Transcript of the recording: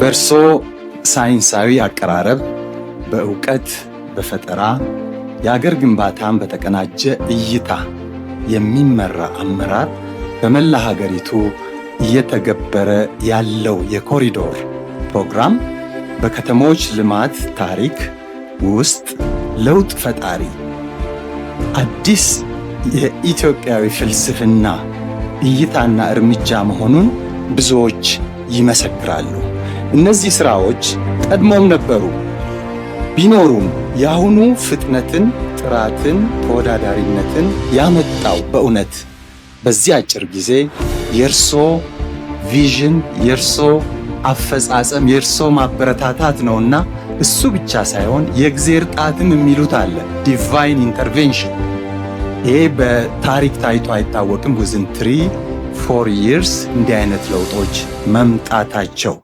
በርሶ ሳይንሳዊ አቀራረብ፣ በእውቀት፣ በፈጠራ የአገር ግንባታን በተቀናጀ እይታ የሚመራ አመራር በመላ ሀገሪቱ እየተገበረ ያለው የኮሪዶር ፕሮግራም በከተሞች ልማት ታሪክ ውስጥ ለውጥ ፈጣሪ አዲስ የኢትዮጵያዊ ፍልስፍና እይታና እርምጃ መሆኑን ብዙዎች ይመሰክራሉ። እነዚህ ስራዎች ቀድሞም ነበሩ ቢኖሩም የአሁኑ ፍጥነትን፣ ጥራትን፣ ተወዳዳሪነትን ያመጣው በእውነት በዚህ አጭር ጊዜ የእርሶ ቪዥን፣ የእርሶ አፈጻጸም፣ የእርሶ ማበረታታት ነውና እሱ ብቻ ሳይሆን የእግዚአብሔር ጣትም የሚሉት አለ፣ ዲቫይን ኢንተርቬንሽን። ይሄ በታሪክ ታይቶ አይታወቅም። within 3-4 years እንዲህ አይነት ለውጦች መምጣታቸው